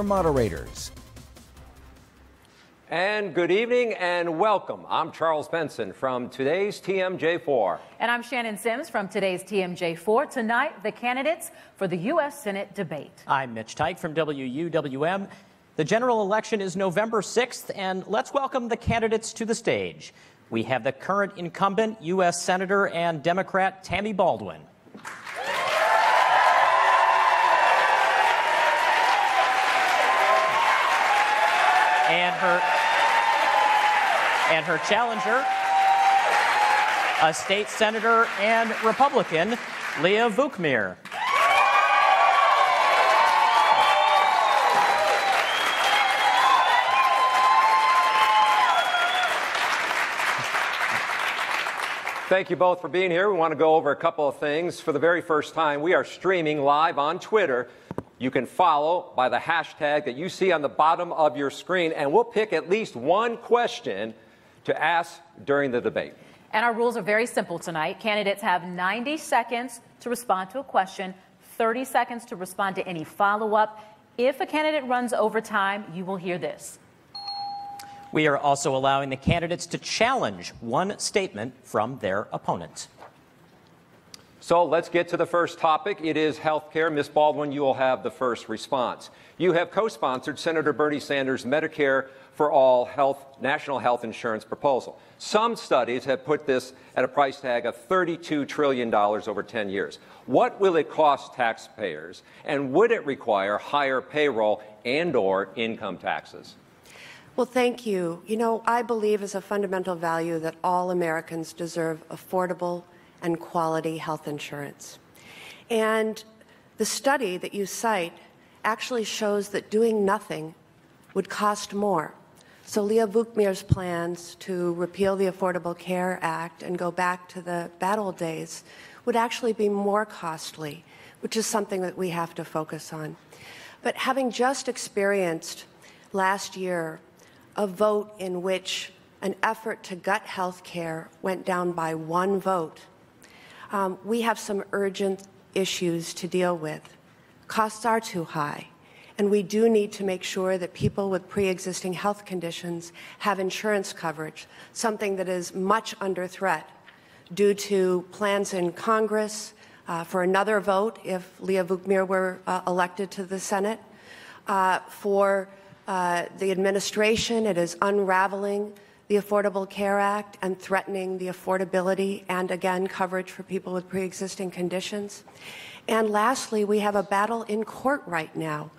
Moderators. And good evening and welcome. I'm Charles Benson from today's TMJ4. And I'm Shannon Sims from today's TMJ4. Tonight, the candidates for the U.S. Senate debate. I'm Mitch Teich from WUWM. The general election is November 6th, and let's welcome the candidates to the stage. We have the current incumbent U.S. Senator and Democrat Tammy Baldwin. And her challenger, a state senator and Republican, Leah Vukmir. Thank you both for being here. We want to go over a couple of things. For the very first time, we are streaming live on Twitter. You can follow by the hashtag that you see on the bottom of your screen, and we'll pick at least one question to ask during the debate. And our rules are very simple tonight. Candidates have 90 seconds to respond to a question, 30 seconds to respond to any follow-up. If a candidate runs over time, you will hear this. We are also allowing the candidates to challenge one statement from their opponent. So let's get to the first topic. It is health care. Ms. Baldwin, you will have the first response. You have co-sponsored Senator Bernie Sanders' Medicare for All national health insurance proposal. Some studies have put this at a price tag of $32 trillion over 10 years. What will it cost taxpayers, and would it require higher payroll and/or income taxes? Well, thank you. You know, I believe as a fundamental value that all Americans deserve affordable and quality health insurance. And the study that you cite actually shows that doing nothing would cost more. So Leah Vukmir's plans to repeal the Affordable Care Act and go back to the bad old days would actually be more costly, which is something that we have to focus on. But having just experienced last year a vote in which an effort to gut health care went down by one vote, we have some urgent issues to deal with. Costs are too high, and we do need to make sure that people with pre-existing health conditions have insurance coverage, something that is much under threat due to plans in Congress for another vote if Leah Vukmir were elected to the Senate. For the administration, it is unraveling the Affordable Care Act and threatening the affordability and, again, coverage for people with pre-existing conditions. And lastly, we have a battle in court right now,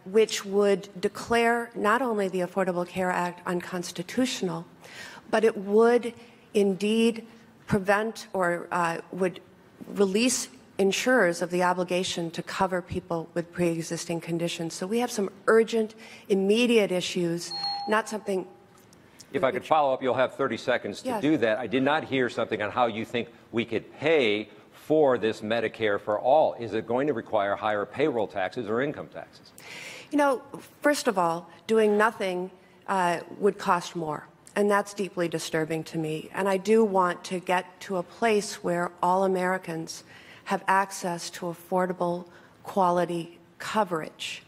which would declare not only the Affordable Care Act unconstitutional, but it would indeed prevent or would release insurers of the obligation to cover people with pre-existing conditions. So we have some urgent, immediate issues, not something. If I could follow up, you'll have 30 seconds to do that. I did not hear something on how you think we could pay for this Medicare for all. Is it going to require higher payroll taxes or income taxes? You know, first of all, doing nothing would cost more, and that's deeply disturbing to me. And I do want to get to a place where all Americans have access to affordable, quality coverage.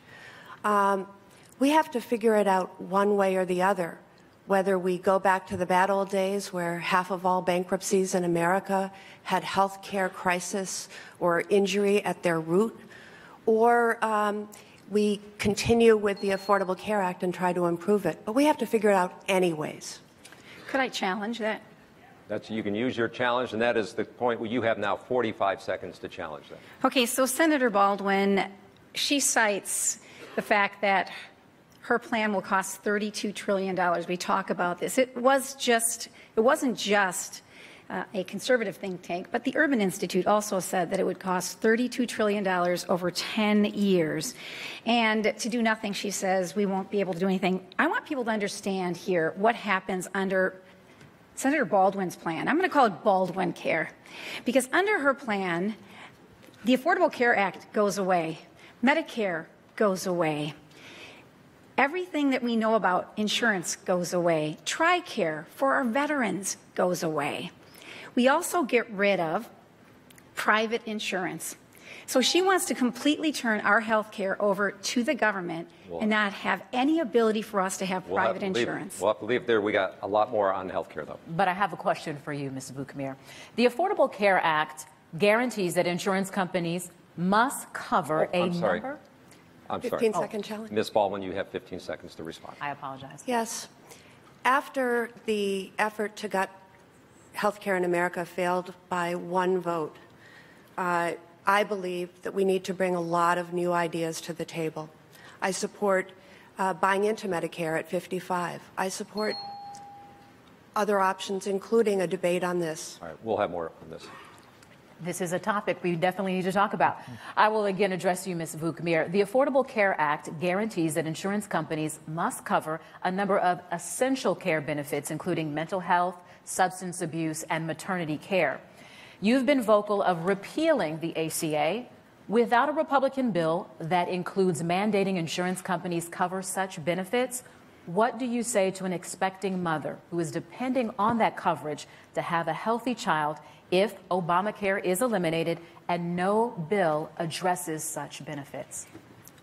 We have to figure it out one way or the other. Whether we go back to the bad old days where half of all bankruptcies in America had health care crisis or injury at their root, or we continue with the Affordable Care Act and try to improve it. But we have to figure it out anyways. Could I challenge that? You can use your challenge, and that is the point where you have now 45 seconds to challenge that. Okay, so Senator Baldwin, she cites the fact that her plan will cost $32 trillion. We talk about this. It wasn't just a conservative think tank, but the Urban Institute also said that it would cost $32 trillion over 10 years. And to do nothing, she says, we won't be able to do anything. I want people to understand here what happens under Senator Baldwin's plan. I'm going to call it Baldwin Care, because under her plan, the Affordable Care Act goes away. Medicare goes away. Everything that we know about insurance goes away. TRICARE for our veterans goes away. We also get rid of private insurance. So she wants to completely turn our health care over to the government and not have any ability for us to have private insurance. We'll have to leave there. We got a lot more on health care, though. But I have a question for you, Ms. Vukmir. The Affordable Care Act guarantees that insurance companies must cover number. I'm sorry. 15-second challenge. Ms. Baldwin, you have 15 seconds to respond. I apologize. Yes. After the effort to gut health care in America failed by one vote, I believe that we need to bring a lot of new ideas to the table. I support buying into Medicare at 55. I support other options, including a debate on this. All right, we'll have more on this. This is a topic we definitely need to talk about. I will again address you, Ms. Vukmir. The Affordable Care Act guarantees that insurance companies must cover a number of essential care benefits, including mental health, substance abuse, and maternity care. You've been vocal of repealing the ACA without a Republican bill that includes mandating insurance companies cover such benefits. What do you say to an expecting mother who is depending on that coverage to have a healthy child if Obamacare is eliminated and no bill addresses such benefits?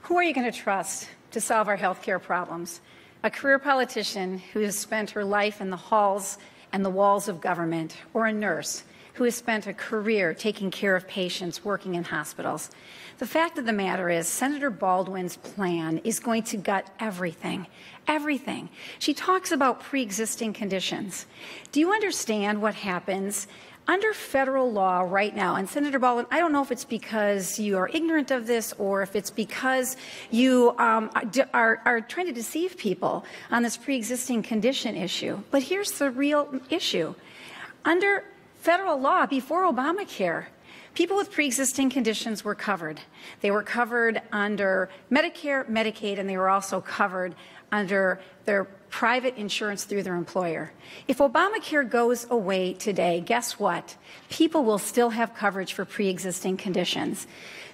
Who are you going to trust to solve our health care problems? A career politician who has spent her life in the halls and the walls of government, or a nurse who has spent a career taking care of patients working in hospitals? The fact of the matter is, Senator Baldwin's plan is going to gut everything. Everything. She talks about pre-existing conditions. Do you understand what happens under federal law right now? And Senator Baldwin, I don't know if it's because you are ignorant of this or if it's because you are trying to deceive people on this pre-existing condition issue. But here's the real issue. Under federal law, before Obamacare, people with pre-existing conditions were covered. They were covered under Medicare, Medicaid, and they were also covered under their private insurance through their employer. If Obamacare goes away today, guess what? People will still have coverage for pre-existing conditions.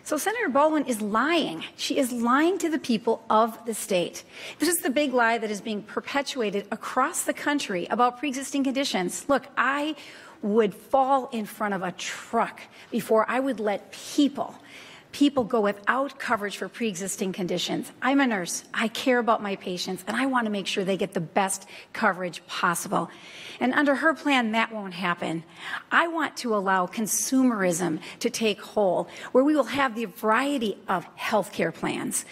So Senator Baldwin is lying. She is lying to the people of the state. This is the big lie that is being perpetuated across the country about pre-existing conditions. Look, I would fall in front of a truck before I would let people go without coverage for pre-existing conditions. I'm a nurse. I care about my patients, and I want to make sure they get the best coverage possible. And under her plan, that won't happen. I want to allow consumerism to take hold, where we will have the variety of health care plans.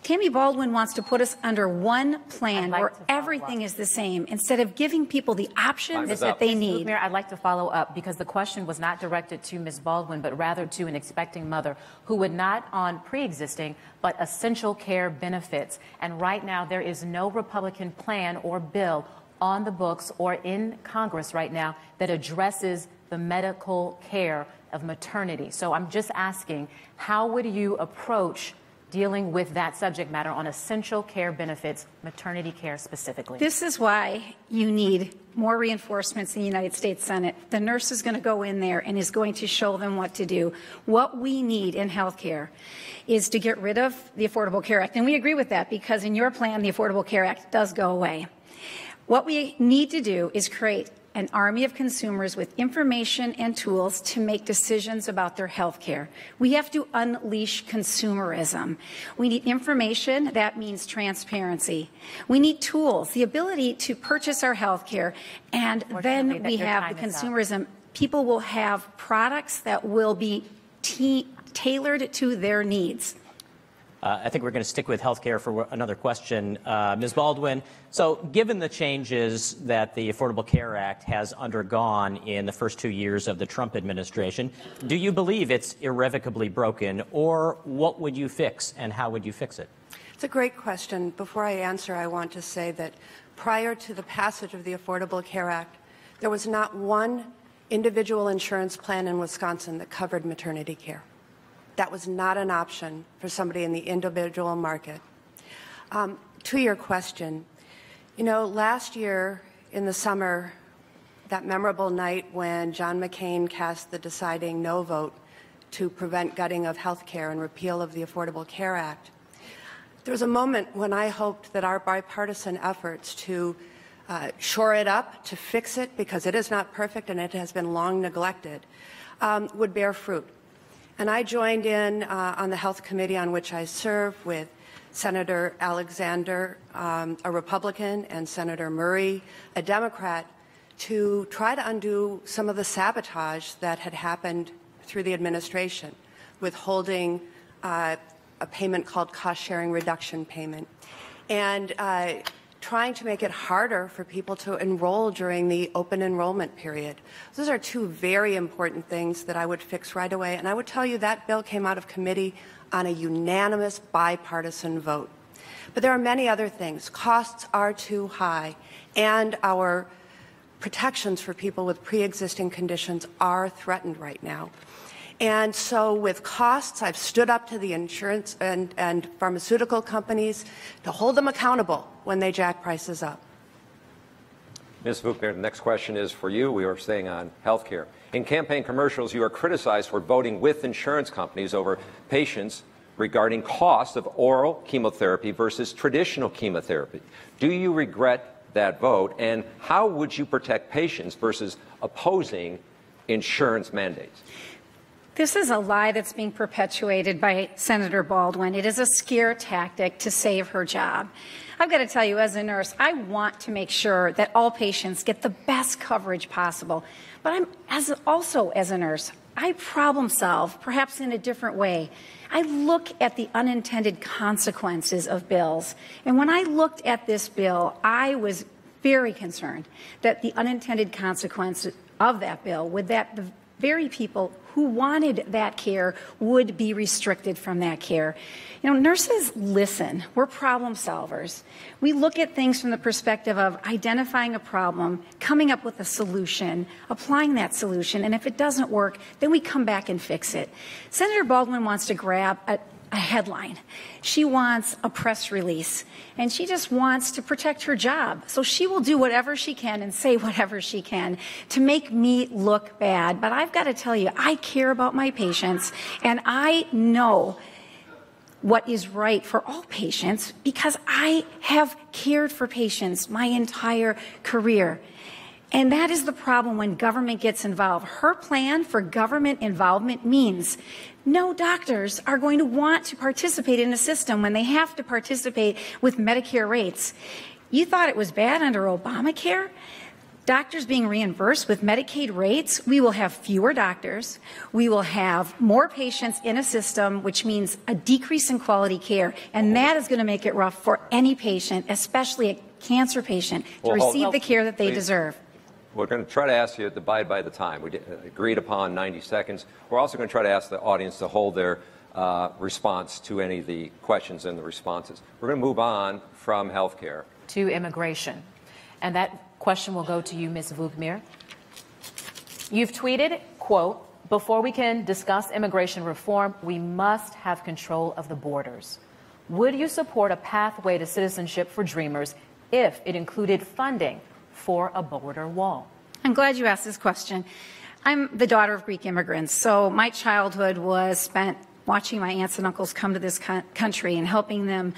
Tammy Baldwin wants to put us under one plan where everything is the same instead of giving people the options that they need. Mayor, I'd like to follow up because the question was not directed to Ms. Baldwin, but rather to an expecting mother who would not on pre-existing but essential care benefits. And right now there is no Republican plan or bill on the books or in Congress right now that addresses the medical care of maternity. So I'm just asking, how would you approach dealing with that subject matter on essential care benefits, maternity care specifically? This is why you need more reinforcements in the United States Senate. The nurse is going to go in there and is going to show them what to do. What we need in health care is to get rid of the Affordable Care Act. And we agree with that because in your plan, the Affordable Care Act does go away. What we need to do is create an army of consumers with information and tools to make decisions about their health care. We have to unleash consumerism. We need information. That means transparency. We need tools, the ability to purchase our health care, and then we have the consumerism. People will have products that will be tailored to their needs. I think we're going to stick with healthcare for another question. Ms. Baldwin, so given the changes that the Affordable Care Act has undergone in the first 2 years of the Trump administration, do you believe it's irrevocably broken, or what would you fix and how would you fix it? It's a great question. Before I answer, I want to say that prior to the passage of the Affordable Care Act, there was not one individual insurance plan in Wisconsin that covered maternity care. That was not an option for somebody in the individual market. To your question, you know, last year in the summer, that memorable night when John McCain cast the deciding no vote to prevent gutting of health care and repeal of the Affordable Care Act, there was a moment when I hoped that our bipartisan efforts to shore it up, to fix it, because it is not perfect and it has been long neglected, would bear fruit. And I joined in on the Health Committee on which I serve with Senator Alexander, a Republican, and Senator Murray, a Democrat, to try to undo some of the sabotage that had happened through the administration, withholding a payment called cost-sharing reduction payment, and trying to make it harder for people to enroll during the open enrollment period. Those are two very important things that I would fix right away, and I would tell you that bill came out of committee on a unanimous bipartisan vote. But there are many other things. Costs are too high, and our protections for people with pre-existing conditions are threatened right now. And so with costs, I've stood up to the insurance and pharmaceutical companies to hold them accountable when they jack prices up. Ms. Vukmir, the next question is for you. We are staying on health care. In campaign commercials, you are criticized for voting with insurance companies over patients regarding cost of oral chemotherapy versus traditional chemotherapy. Do you regret that vote, and how would you protect patients versus opposing insurance mandates? This is a lie that's being perpetuated by Senator Baldwin. It is a scare tactic to save her job. I've got to tell you, as a nurse, I want to make sure that all patients get the best coverage possible. But also as a nurse, I problem solve, perhaps in a different way. I look at the unintended consequences of bills. And when I looked at this bill, I was very concerned that the unintended consequences of that bill would that the very people who wanted that care would be restricted from that care. You know, nurses listen. We're problem solvers. We look at things from the perspective of identifying a problem, coming up with a solution, applying that solution, and if it doesn't work, then we come back and fix it. Senator Baldwin wants to grab a headline. She wants a press release, and she just wants to protect her job. So she will do whatever she can and say whatever she can to make me look bad. But I've got to tell you, I care about my patients, and I know what is right for all patients because I have cared for patients my entire career. And that is the problem when government gets involved. Her plan for government involvement means no doctors are going to want to participate in a system when they have to participate with Medicare rates. You thought it was bad under Obamacare? Doctors being reimbursed with Medicaid rates, we will have fewer doctors. We will have more patients in a system, which means a decrease in quality care. And that is going to make it rough for any patient, especially a cancer patient, to receive the care that they deserve. We're going to try to ask you to abide by the time. We agreed upon 90 seconds. We're also going to try to ask the audience to hold their response to any of the questions and the responses. We're going to move on from health care to immigration. And that question will go to you, Ms. Vukmir. You've tweeted, quote, "Before we can discuss immigration reform, we must have control of the borders." Would you support a pathway to citizenship for dreamers if it included funding for a border wall? I'm glad you asked this question. I'm the daughter of Greek immigrants, so my childhood was spent watching my aunts and uncles come to this country and helping them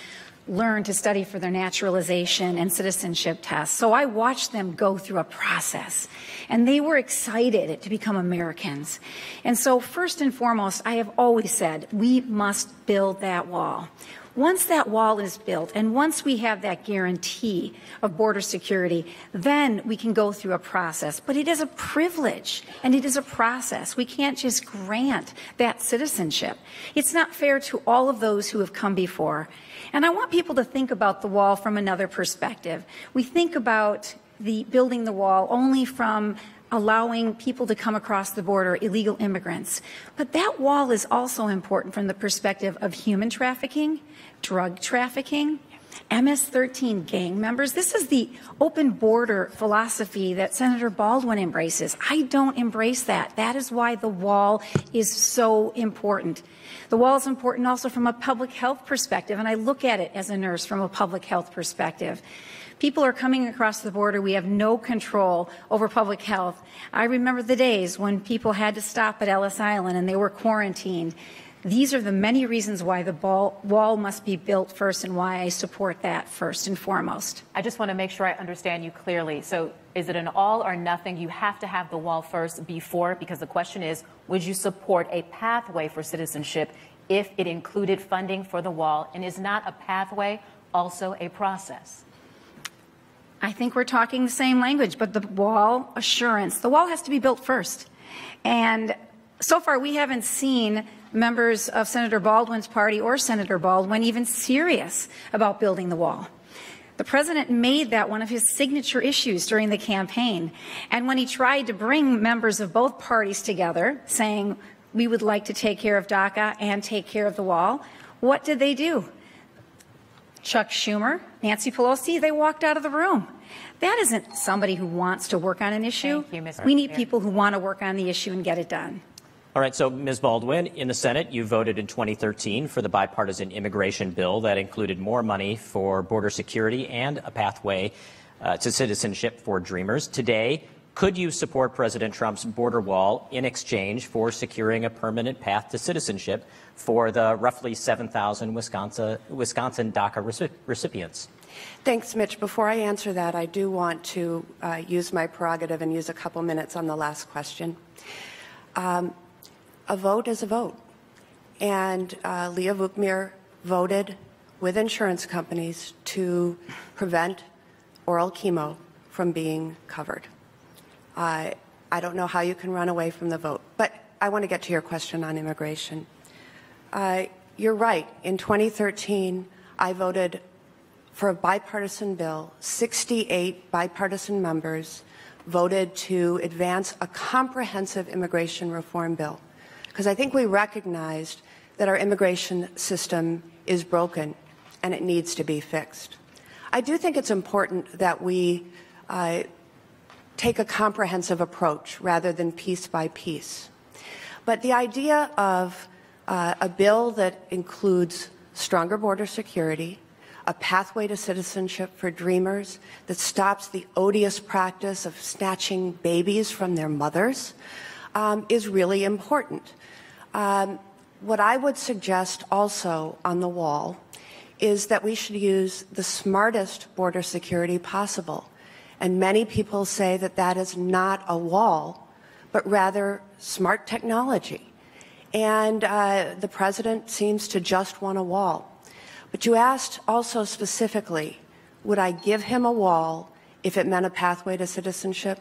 learn to study for their naturalization and citizenship tests. So I watched them go through a process, and they were excited to become Americans. And so first and foremost, I have always said we must build that wall. Once that wall is built, and once we have that guarantee of border security, then we can go through a process. But it is a privilege, and it is a process. We can't just grant that citizenship. It's not fair to all of those who have come before. And I want people to think about the wall from another perspective. We think about building the wall only from allowing people to come across the border, illegal immigrants. But that wall is also important from the perspective of human trafficking, drug trafficking, MS-13 gang members. This is the open border philosophy that Senator Baldwin embraces. I don't embrace that. That is why the wall is so important. The wall is important also from a public health perspective, and I look at it as a nurse from a public health perspective. People are coming across the border. We have no control over public health. I remember the days when people had to stop at Ellis Island and they were quarantined. These are the many reasons why the wall must be built first and why I support that first and foremost. I just want to make sure I understand you clearly. So is it an all or nothing? You have to have the wall first before, because the question is, would you support a pathway for citizenship if it included funding for the wall? And is not a pathway also a process? I think we're talking the same language, but the wall assurance, the wall has to be built first. And so far we haven't seen members of Senator Baldwin's party or Senator Baldwin even serious about building the wall. The president made that one of his signature issues during the campaign. And when he tried to bring members of both parties together, saying we would like to take care of DACA and take care of the wall, what did they do? Chuck Schumer, Nancy Pelosi, they walked out of the room. That isn't somebody who wants to work on an issue. Thank you, Ms. We need Vukmir. people who want to work on the issue and get it done. All right, so Ms. Baldwin, in the Senate, you voted in 2013 for the bipartisan immigration bill that included more money for border security and a pathway to citizenship for Dreamers. Today, could you support President Trump's border wall in exchange for securing a permanent path to citizenship for the roughly 7,000 Wisconsin DACA recipients? Thanks, Mitch. Before I answer that, I do want to use my prerogative and use a couple minutes on the last question. A vote is a vote. And Leah Vukmir voted with insurance companies to prevent oral chemo from being covered. I don't know how you can run away from the vote, but I want to get to your question on immigration. You're right. In 2013, I voted for a bipartisan bill. 68 bipartisan members voted to advance a comprehensive immigration reform bill, because I think we recognized that our immigration system is broken and it needs to be fixed. I do think it's important that we take a comprehensive approach rather than piece by piece. But the idea of a bill that includes stronger border security, a pathway to citizenship for Dreamers, that stops the odious practice of snatching babies from their mothers, is really important. What I would suggest also on the wall is that we should use the smartest border security possible. And many people say that that is not a wall, but rather smart technology. And the president seems to just want a wall. But you asked also specifically, would I give him a wall if it meant a pathway to citizenship?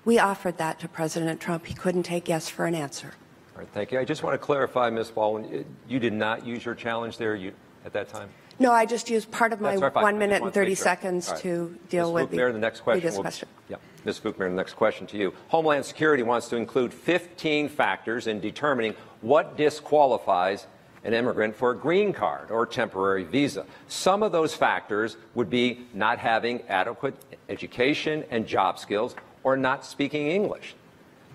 We offered that to President Trump. He couldn't take yes for an answer. All right, thank you. I just want to clarify, Ms. Baldwin, you did not use your challenge there at that time? No, I just used part of my That's right, fine. 1 minute and 30 sure. seconds Right. to deal with the next question. previous question. Yeah, Ms. Vukmir, the next question to you. Homeland Security wants to include 15 factors in determining what disqualifies an immigrant for a green card or temporary visa. Some of those factors would be not having adequate education and job skills or not speaking English.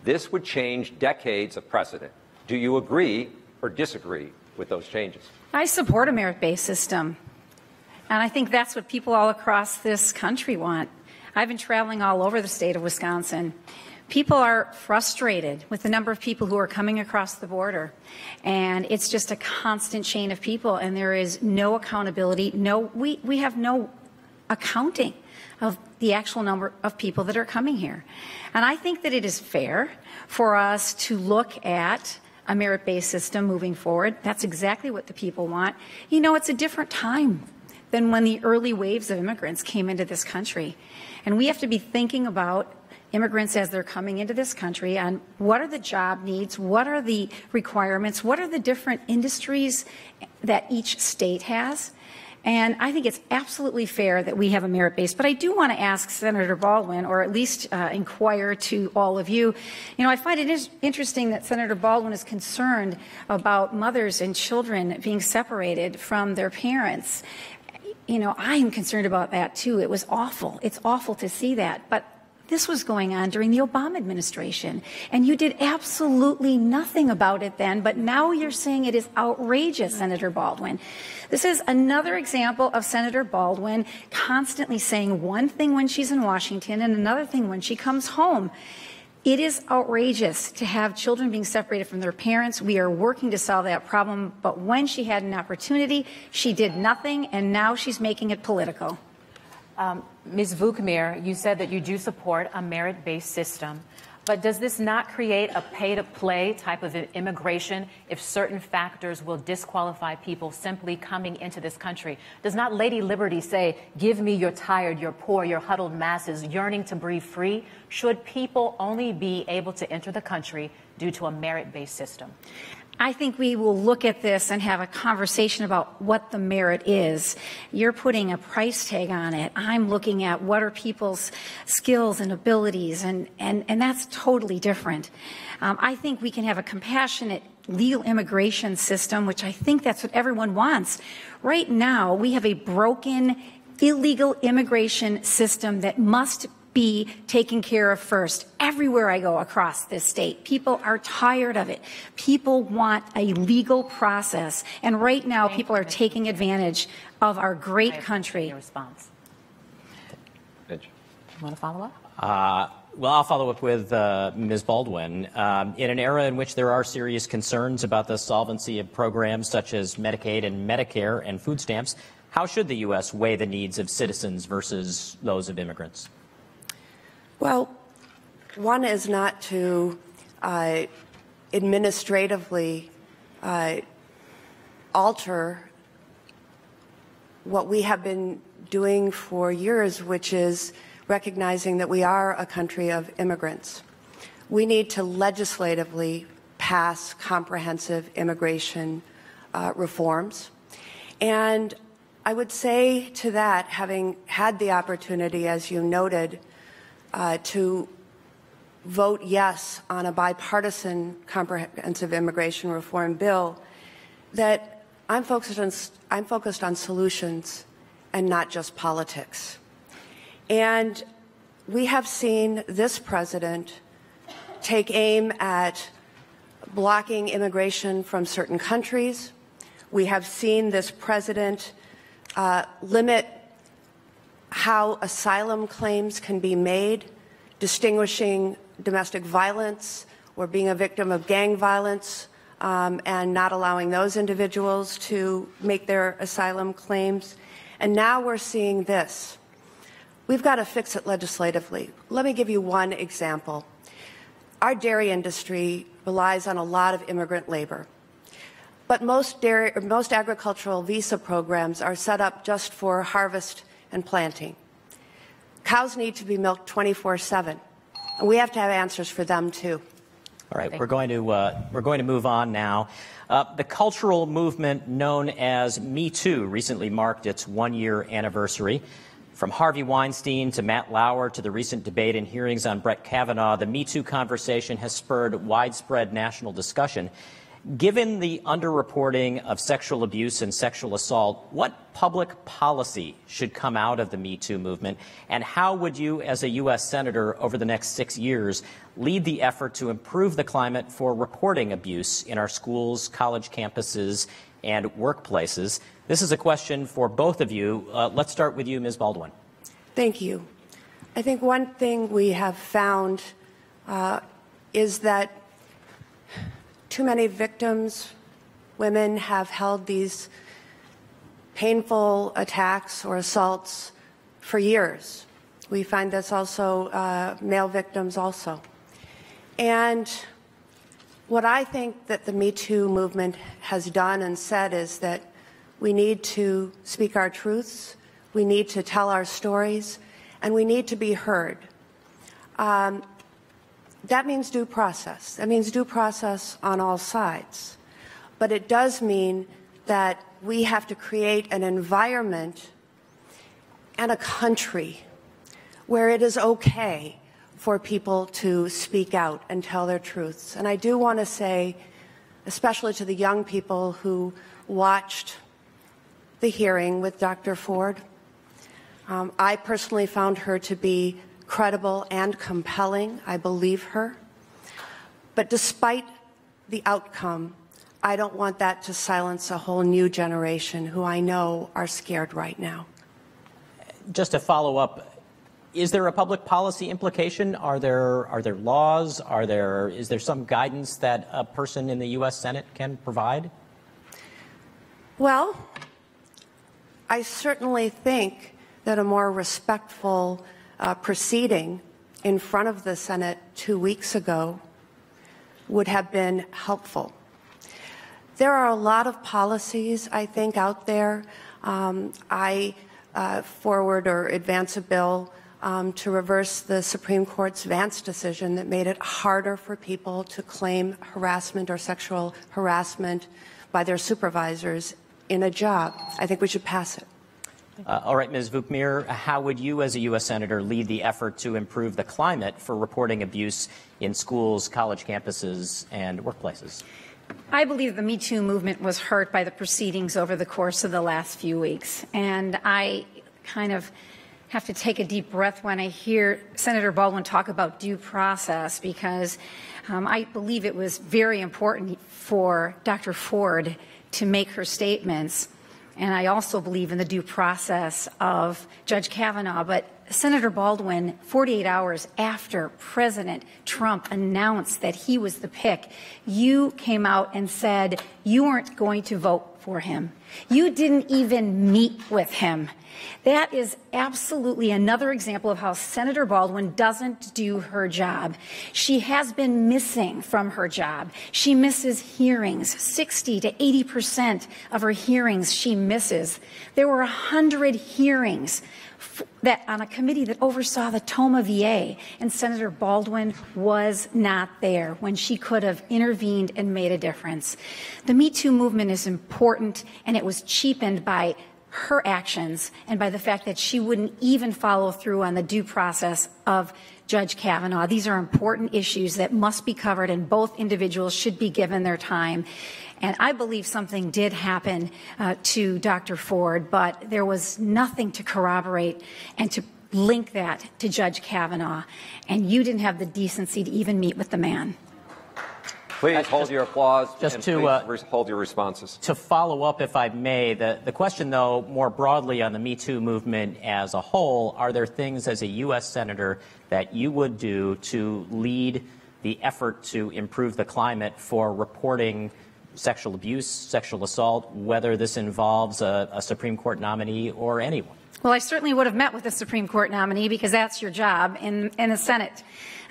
This would change decades of precedent. Do you agree or disagree with those changes? I support a merit-based system, and I think that's what people all across this country want. I've been traveling all over the state of Wisconsin. People are frustrated with the number of people who are coming across the border, and it's just a constant chain of people, and there is no accountability. We have no accounting of the actual number of people that are coming here. And I think that it is fair for us to look at a merit-based system moving forward. That's exactly what the people want. You know, it's a different time than when the early waves of immigrants came into this country. And we have to be thinking about immigrants as they're coming into this country and what are the job needs, what are the requirements, what are the different industries that each state has. And I think it's absolutely fair that we have a merit base. But I do want to ask Senator Baldwin, or at least inquire to all of you. You know, I find it interesting that Senator Baldwin is concerned about mothers and children being separated from their parents. You know, I am concerned about that too. It was awful. It's awful to see that. But this was going on during the Obama administration, and you did absolutely nothing about it then, but now you're saying it is outrageous, Senator Baldwin. This is another example of Senator Baldwin constantly saying one thing when she's in Washington and another thing when she comes home. It is outrageous to have children being separated from their parents. We are working to solve that problem, but when she had an opportunity, she did nothing, and now she's making it political. Ms. Vukmir, you said that you do support a merit-based system, but does this not create a pay-to-play type of immigration if certain factors will disqualify people simply coming into this country? Does not Lady Liberty say, give me your tired, your poor, your huddled masses yearning to breathe free? Should people only be able to enter the country due to a merit-based system? I think we will look at this and have a conversation about what the merit is. You're putting a price tag on it. I'm looking at what are people's skills and abilities, and that's totally different. I think we can have a compassionate legal immigration system, which I think that's what everyone wants. Right now, we have a broken illegal immigration system that must be taken care of first. Everywhere I go across this state, people are tired of it. People want a legal process. And right now, people are taking advantage of our great country. Your response. Mitch. You want to follow up? Well, I'll follow up with Ms. Baldwin. In an era in which there are serious concerns about the solvency of programs such as Medicaid and Medicare and food stamps, how should the U.S. weigh the needs of citizens versus those of immigrants? Well, one is not to administratively alter what we have been doing for years, which is recognizing that we are a country of immigrants. We need to legislatively pass comprehensive immigration reforms. And I would say to that, having had the opportunity, as you noted, to vote yes on a bipartisan comprehensive immigration reform bill, that I'm focused on solutions and not just politics. And we have seen this president take aim at blocking immigration from certain countries. We have seen this president limit how asylum claims can be made, distinguishing domestic violence or being a victim of gang violence, and not allowing those individuals to make their asylum claims. And now we're seeing this. We've got to fix it legislatively. Let me give you one example. Our dairy industry relies on a lot of immigrant labor. But most agricultural visa programs are set up just for harvest and planting. Cows need to be milked 24/7, and we have to have answers for them too. All right, we're going to move on now. The cultural movement known as Me Too recently marked its one-year anniversary. From Harvey Weinstein to Matt Lauer to the recent debate and hearings on Brett Kavanaugh, the Me Too conversation has spurred widespread national discussion. Given the underreporting of sexual abuse and sexual assault, what public policy should come out of the Me Too movement, and how would you, as a U.S. Senator over the next 6 years, lead the effort to improve the climate for reporting abuse in our schools, college campuses, and workplaces? This is a question for both of you. Let's start with you, Ms. Baldwin. Thank you. I think one thing we have found is that too many victims, women, have held these painful attacks or assaults for years. We find this also male victims also. And what I think that the Me Too movement has done and said is that we need to speak our truths, we need to tell our stories, and we need to be heard. That means due process. That means due process on all sides. But it does mean that we have to create an environment and a country where it is okay for people to speak out and tell their truths. And I do want to say, especially to the young people who watched the hearing with Dr. Ford, I personally found her to be credible and compelling. I believe her. But despite the outcome, I don't want that to silence a whole new generation who I know are scared right now. Just to follow up, Is there a public policy implication? Are there laws? Is there some guidance that a person in the U.S. Senate can provide? Well, I certainly think that a more respectful proceeding in front of the Senate 2 weeks ago would have been helpful. There are a lot of policies, I think, out there. I forward or advance a bill to reverse the Supreme Court's Vance decision that made it harder for people to claim harassment or sexual harassment by their supervisors in a job. I think we should pass it. All right, Ms. Vukmir, how would you as a U.S. Senator lead the effort to improve the climate for reporting abuse in schools, college campuses, and workplaces? I believe the Me Too movement was hurt by the proceedings over the course of the last few weeks. And I kind of have to take a deep breath when I hear Senator Baldwin talk about due process, because I believe it was very important for Dr. Ford to make her statements. And I also believe in the due process of Judge Kavanaugh. But Senator Baldwin, 48 hours after President Trump announced that he was the pick, you came out and said you weren't going to vote for him. You didn't even meet with him. That is absolutely another example of how Senator Baldwin doesn't do her job. She has been missing from her job. She misses hearings. 60 to 80% of her hearings she misses. There were 100 hearings that on a committee that oversaw the Toma VA, and Senator Baldwin was not there when she could have intervened and made a difference. The Me Too movement is important, and it was cheapened by her actions and by the fact that she wouldn't even follow through on the due process of Judge Kavanaugh. These are important issues that must be covered, and both individuals should be given their time. And I believe something did happen to Dr. Ford, but there was nothing to corroborate and to link that to Judge Kavanaugh. And you didn't have the decency to even meet with the man. Please hold your applause and please hold your responses. To follow up, if I may, the question, though, more broadly on the Me Too movement as a whole, are there things as a U.S. Senator that you would do to lead the effort to improve the climate for reporting sexual abuse, sexual assault, whether this involves a Supreme Court nominee or anyone? Well, I certainly would have met with the Supreme Court nominee, because that's your job in the Senate.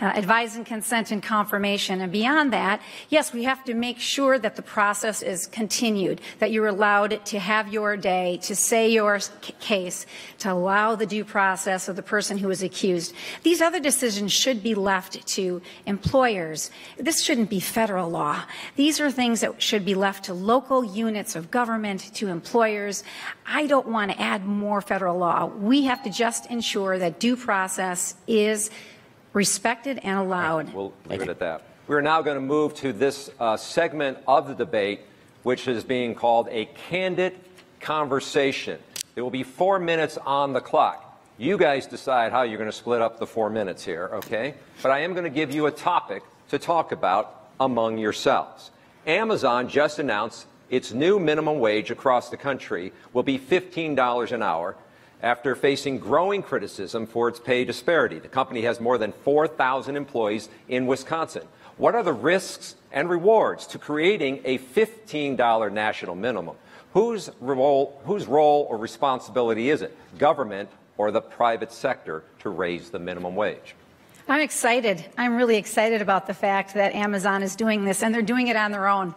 Advise and consent and confirmation. And beyond that, yes, we have to make sure that the process is continued, that you're allowed to have your day, to say your case, to allow the due process of the person who is accused. These other decisions should be left to employers. This shouldn't be federal law. These are things that should be left to local units of government, to employers. I don't want to add more federal law. We have to just ensure that due process is respected and allowed. We'll leave it at that. We're now going to move to this segment of the debate, which is being called a candid conversation. There will be 4 minutes on the clock. You guys decide how you're going to split up the 4 minutes here, okay? But I am going to give you a topic to talk about among yourselves. Amazon just announced its new minimum wage across the country will be $15 an hour, after facing growing criticism for its pay disparity. The company has more than 4,000 employees in Wisconsin. What are the risks and rewards to creating a $15 national minimum? Whose role or responsibility is it, government or the private sector, to raise the minimum wage? I'm excited. I'm really excited about the fact that Amazon is doing this, and they're doing it on their own.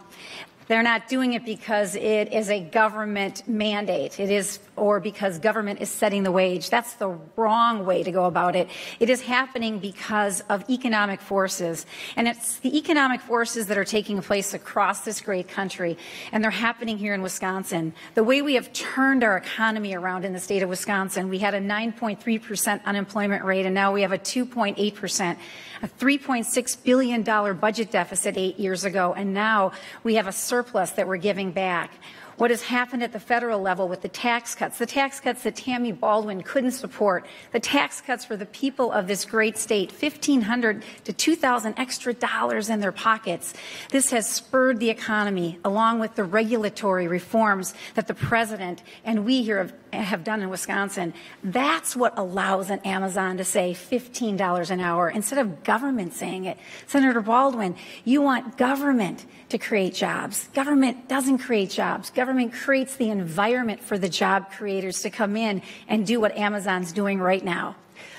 They're not doing it because it is a government mandate. It is, or because government is setting the wage. That's the wrong way to go about it. It is happening because of economic forces. And it's the economic forces that are taking place across this great country. And they're happening here in Wisconsin. The way we have turned our economy around in the state of Wisconsin, we had a 9.3% unemployment rate, and now we have a 2.8%. A $3.6 billion budget deficit 8 years ago, and now we have a surplus that we're giving back. What has happened at the federal level with the tax cuts that Tammy Baldwin couldn't support, the tax cuts for the people of this great state, $1,500 to $2,000 extra dollars in their pockets. This has spurred the economy, along with the regulatory reforms that the president and we here have done in Wisconsin, that's what allows an Amazon to say $15 an hour instead of government saying it. Senator Baldwin, you want government to create jobs. Government doesn't create jobs. Government creates the environment for the job creators to come in and do what Amazon's doing right now.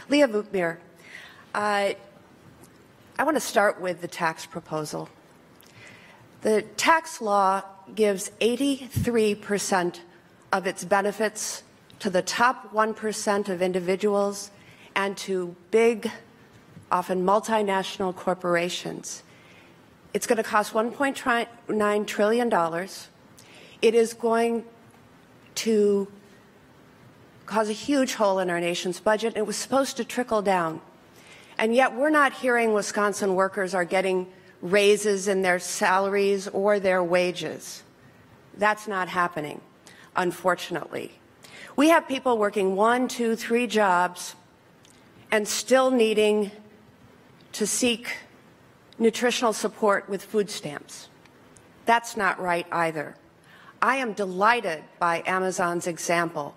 Leah Vukmir, I want to start with the tax proposal. The tax law gives 83% of its benefits to the top 1% of individuals and to big, often multinational corporations. It's going to cost $1.9 trillion. It is going to cause a huge hole in our nation's budget. It was supposed to trickle down. And yet we're not hearing Wisconsin workers are getting raises in their salaries or their wages. That's not happening, unfortunately. We have people working 1, 2, 3 jobs and still needing to seek nutritional support with food stamps. That's not right either. I am delighted by Amazon's example,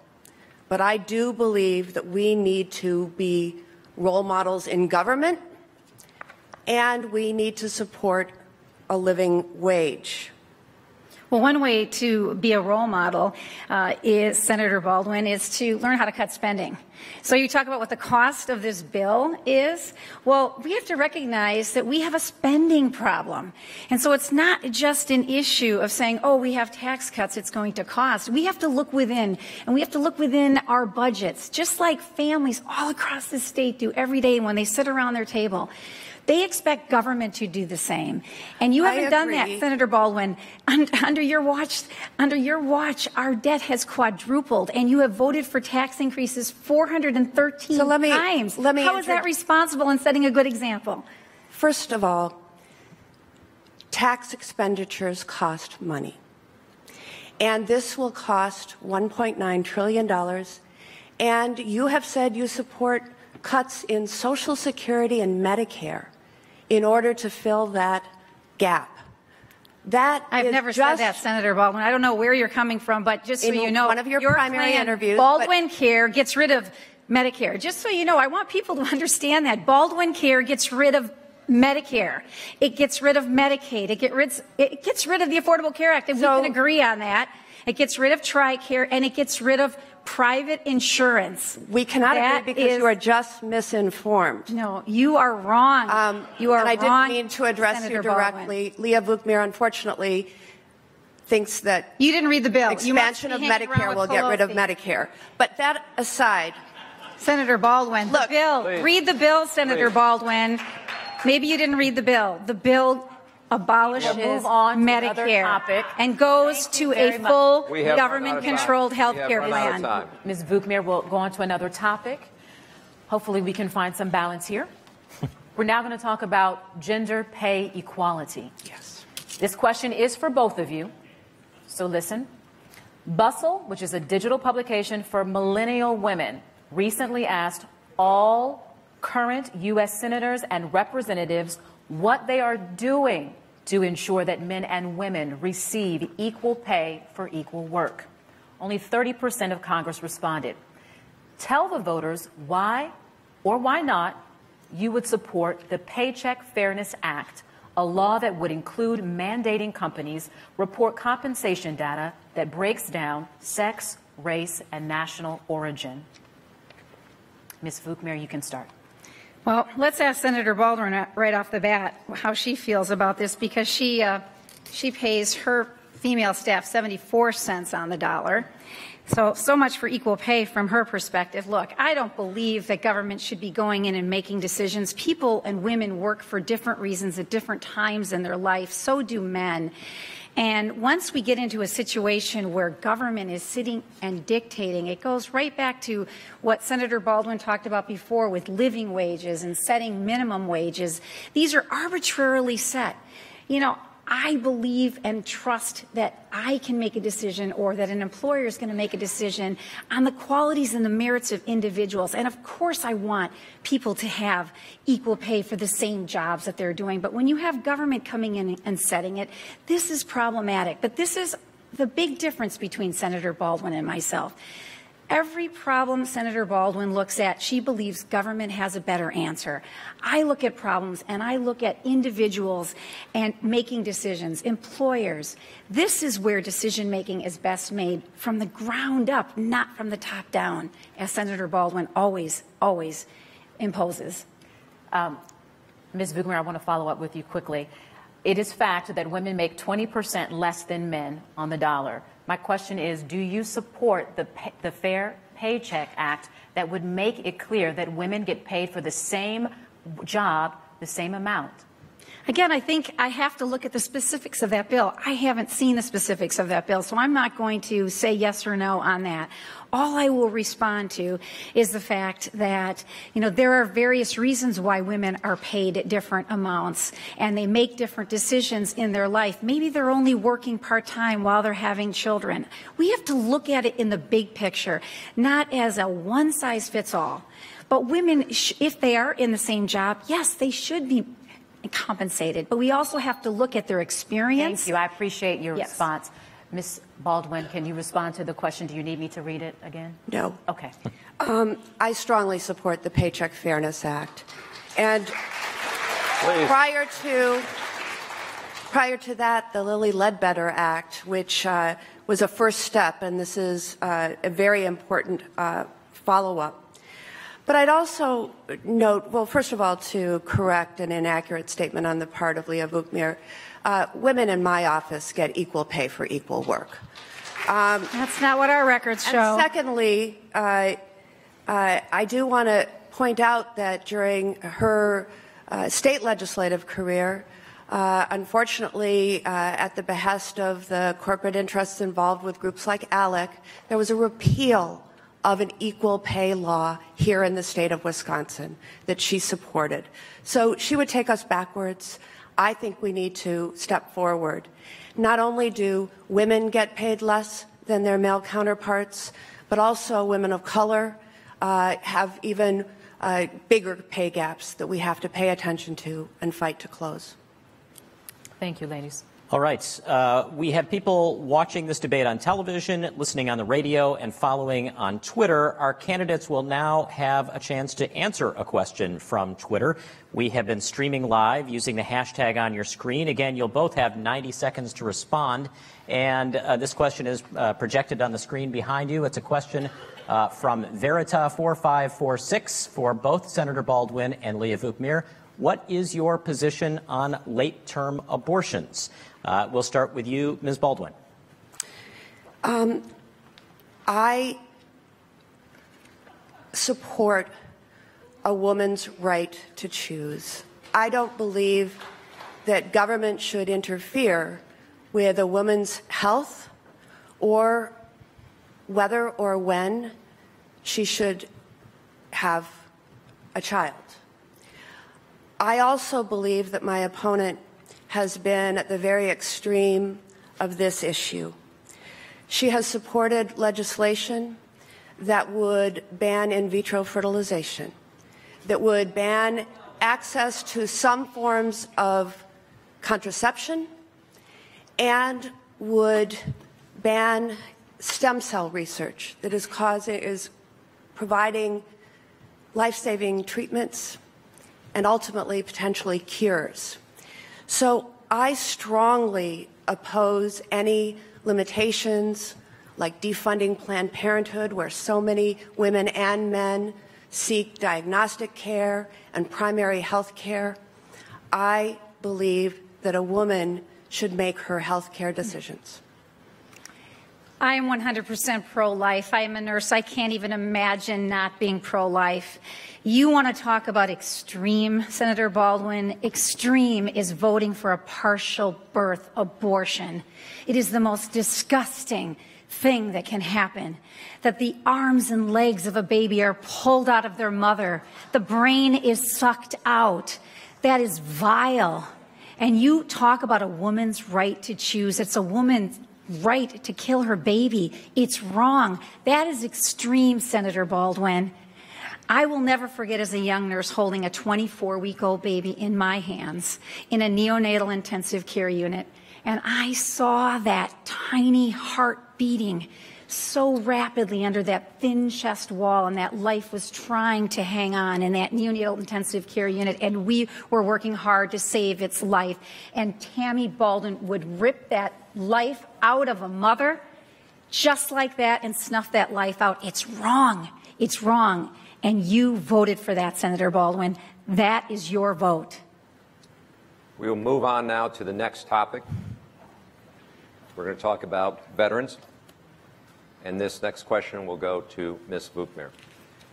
but I do believe that we need to be role models in government, and we need to support a living wage. Well, one way to be a role model is, Senator Baldwin, is to learn how to cut spending. So you talk about what the cost of this bill is. Well, we have to recognize that we have a spending problem. And so it's not just an issue of saying, oh, we have tax cuts, it's going to cost. We have to look within, and we have to look within our budgets, just like families all across the state do every day when they sit around their table. They expect government to do the same. And you haven't done that, Senator Baldwin. Under your watch, our debt has quadrupled, and you have voted for tax increases 413 times. How is that responsible in setting a good example? First of all, tax expenditures cost money. And this will cost $1.9 trillion. And you have said you support cuts in Social Security and Medicare in order to fill that gap. I've never said that, Senator Baldwin. I don't know where you're coming from, but just so you know, one of your primary interviews, Baldwin Care gets rid of Medicare. Just so you know, I want people to understand that Baldwin Care gets rid of Medicare. It gets rid of Medicaid. It gets rid of the Affordable Care Act, and we can agree on that. It gets rid of TRICARE, and it gets rid of private insurance. We cannot agree because you are just misinformed. No, you are wrong. You are wrong. And I didn't mean to address you directly. Leah Vukmir, unfortunately, thinks that you didn't read the bill. Expansion of Medicare will get rid of Medicare. But that aside, Senator Baldwin, look, the bill. Read the bill, Senator Baldwin. Maybe you didn't read the bill. The bill abolishes Medicare and goes to a full government-controlled health care plan. Ms. Vukmir will go on to another topic. Hopefully we can find some balance here. We're now going to talk about gender pay equality. Yes. This question is for both of you, so listen. Bustle, which is a digital publication for millennial women, recently asked all current U.S. senators and representatives what they are doing to ensure that men and women receive equal pay for equal work. Only 30% of Congress responded. Tell the voters why or why not you would support the Paycheck Fairness Act, a law that would include mandating companies report compensation data that breaks down sex, race, and national origin. Ms. Vukmir, you can start. Well, let's ask Senator Baldwin right off the bat how she feels about this, because she pays her female staff 74 cents on the dollar. So much for equal pay from her perspective. Look, I don't believe that government should be going in and making decisions. People and women work for different reasons at different times in their life. So do men. And once we get into a situation where government is sitting and dictating, it goes right back to what Senator Baldwin talked about before with living wages and setting minimum wages. These are arbitrarily set. You know, I believe and trust that I can make a decision, or that an employer is going to make a decision on the qualities and the merits of individuals. And of course I want people to have equal pay for the same jobs that they're doing. But when you have government coming in and setting it, this is problematic. But this is the big difference between Senator Baldwin and myself. Every problem Senator Baldwin looks at, she believes government has a better answer. I look at problems and I look at individuals and making decisions, employers. This is where decision making is best made from the ground up, not from the top down, as Senator Baldwin always imposes. Ms. Vukmir, I want to follow up with you quickly. It is fact that women make 20% less than men on the dollar. My question is, do you support the Fair Paycheck Act that would make it clear that women get paid for the same job, the same amount? Again, I think I have to look at the specifics of that bill. I haven't seen the specifics of that bill, so I'm not going to say yes or no on that. All I will respond to is the fact that, there are various reasons why women are paid different amounts and they make different decisions in their life. Maybe they're only working part-time while they're having children. We have to look at it in the big picture, not as a one-size-fits-all. But women, if they are in the same job, yes, they should be compensated, but we also have to look at their experience. Thank you. I appreciate your response. Ms. Baldwin, can you respond to the question? Do you need me to read it again? No. Okay. I strongly support the Paycheck Fairness Act. And Please. prior to that, the Lilly Ledbetter Act, which was a first step, and this is a very important follow-up. But I'd also note, well, first of all, to correct an inaccurate statement on the part of Leah Vukmir, women in my office get equal pay for equal work. That's not what our records show. And secondly, I do want to point out that during her state legislative career, unfortunately, at the behest of the corporate interests involved with groups like ALEC, there was a repeal of an equal pay law here in the state of Wisconsin that she supported. So she would take us backwards. I think we need to step forward. Not only do women get paid less than their male counterparts, but also women of color have even bigger pay gaps that we have to pay attention to and fight to close. Thank you, ladies. All right. We have people watching this debate on television, listening on the radio, and following on Twitter. Our candidates will now have a chance to answer a question from Twitter. We have been streaming live using the hashtag on your screen. Again, you'll both have 90 seconds to respond. And this question is projected on the screen behind you. It's a question from Verita4546 for both Senator Baldwin and Leah Vukmir. What is your position on late-term abortions? We'll start with you, Ms. Baldwin. I support a woman's right to choose. I don't believe that government should interfere with a woman's health or whether or when she should have a child. I also believe that my opponent has been at the very extreme of this issue. She has supported legislation that would ban in vitro fertilization, that would ban access to some forms of contraception, and would ban stem cell research that is providing life-saving treatments and ultimately potentially cures. So I strongly oppose any limitations like defunding Planned Parenthood, where so many women and men seek diagnostic care and primary health care. I believe that a woman should make her health care decisions. I am 100% pro-life. I am a nurse. I can't even imagine not being pro-life. You want to talk about extreme, Senator Baldwin. Extreme is voting for a partial birth abortion. It is the most disgusting thing that can happen, that the arms and legs of a baby are pulled out of their mother. The brain is sucked out. That is vile. And you talk about a woman's right to choose. It's a woman's right to kill her baby. It's wrong. That is extreme, Senator Baldwin. I will never forget as a young nurse holding a 24-week-old baby in my hands in a neonatal intensive care unit. And I saw that tiny heart beating so rapidly under that thin chest wall, and that life was trying to hang on in that neonatal intensive care unit, and we were working hard to save its life. And Tammy Baldwin would rip that life out of a mother just like that and snuff that life out. It's wrong. It's wrong. And you voted for that, Senator Baldwin. That is your vote. We will move on now to the next topic. We're going to talk about veterans. And this next question will go to Ms. Vukmir.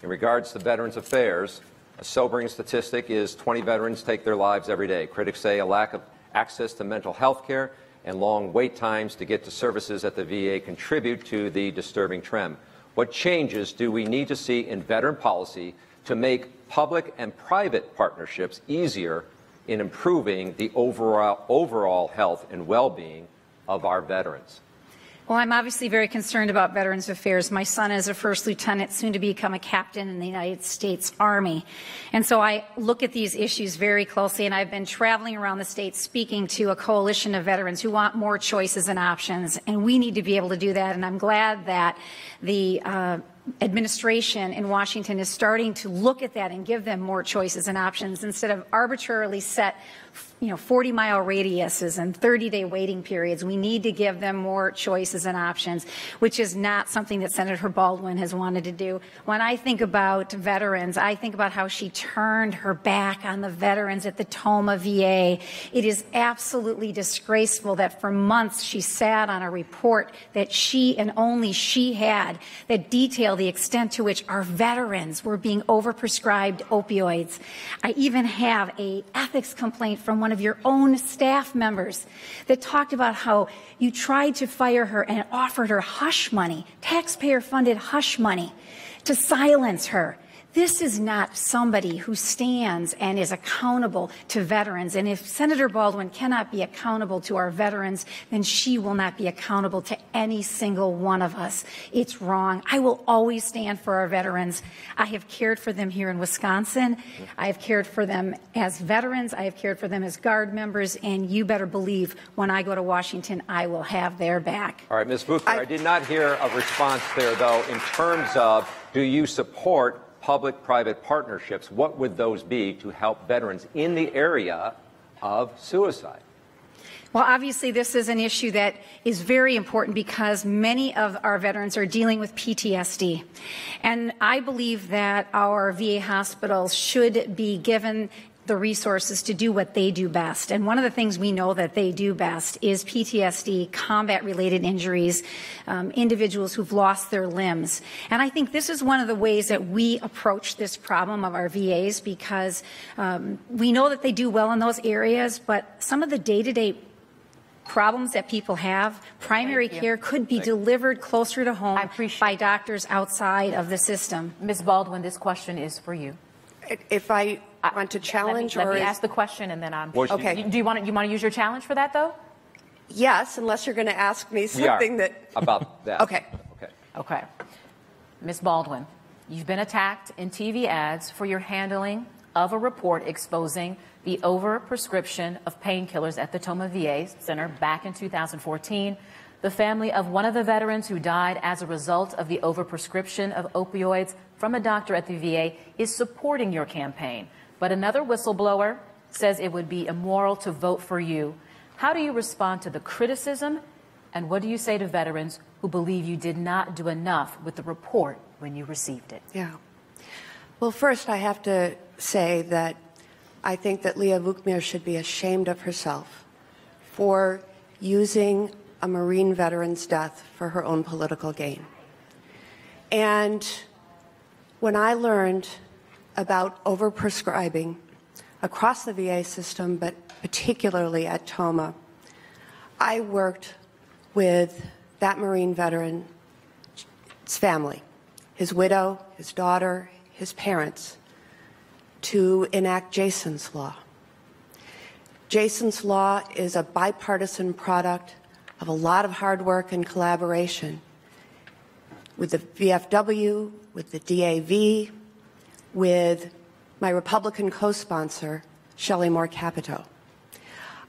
In regards to Veterans Affairs, a sobering statistic is 20 veterans take their lives every day. Critics say a lack of access to mental health care and long wait times to get to services at the VA contribute to the disturbing trend. What changes do we need to see in veteran policy to make public and private partnerships easier in improving the overall health and well-being of our veterans? Well, I'm obviously very concerned about Veterans Affairs. My son is a first lieutenant, soon to become a captain in the United States Army. And so I look at these issues very closely, and I've been traveling around the state speaking to a coalition of veterans who want more choices and options, and we need to be able to do that. And I'm glad that the administration in Washington is starting to look at that and give them more choices and options instead of arbitrarily set 40-mile radiuses and 30-day waiting periods. We need to give them more choices and options, which is not something that Senator Baldwin has wanted to do. When I think about veterans, I think about how she turned her back on the veterans at the Toma VA. It is absolutely disgraceful that for months she sat on a report that she and only she had that detailed the extent to which our veterans were being overprescribed opioids. I even have an ethics complaint from one of your own staff members that talked about how you tried to fire her and offered her hush money, taxpayer-funded hush money, to silence her. This is not somebody who stands and is accountable to veterans. And if Senator Baldwin cannot be accountable to our veterans, then she will not be accountable to any single one of us. It's wrong. I will always stand for our veterans. I have cared for them here in Wisconsin. I have cared for them as veterans. I have cared for them as Guard members. And you better believe when I go to Washington, I will have their back. All right, Ms. Vukmir, I did not hear a response there, though, in terms of do you support public-private partnerships? What would those be to help veterans in the area of suicide? Well, obviously, this is an issue that is very important because many of our veterans are dealing with PTSD. And I believe that our VA hospitals should be given the resources to do what they do best. And one of the things we know that they do best is PTSD, combat-related injuries, individuals who've lost their limbs. And I think this is one of the ways that we approach this problem of our VAs because we know that they do well in those areas, but some of the day-to-day problems that people have, primary care could be delivered closer to home by doctors outside of the system. Ms. Baldwin, this question is for you. If I want to challenge, let me ask the question, and then I'm okay. Do you want to use your challenge for that, though? Yes, unless you're going to ask me something about that. Okay. Ms. Baldwin, you've been attacked in TV ads for your handling of a report exposing the overprescription of painkillers at the Toma VA Center back in 2014. The family of one of the veterans who died as a result of the overprescription of opioids from a doctor at the VA is supporting your campaign. But another whistleblower says it would be immoral to vote for you. How do you respond to the criticism? And what do you say to veterans who believe you did not do enough with the report when you received it? Yeah. Well, first, I have to say that I think that Leah Vukmir should be ashamed of herself for using a Marine veteran's death for her own political gain. And when I learned about overprescribing across the VA system, but particularly at Toma, I worked with that Marine veteran's family, his widow, his daughter, his parents, to enact Jason's Law. Jason's Law is a bipartisan product of a lot of hard work and collaboration with the VFW, with the DAV, with my Republican co-sponsor, Shelley Moore Capito.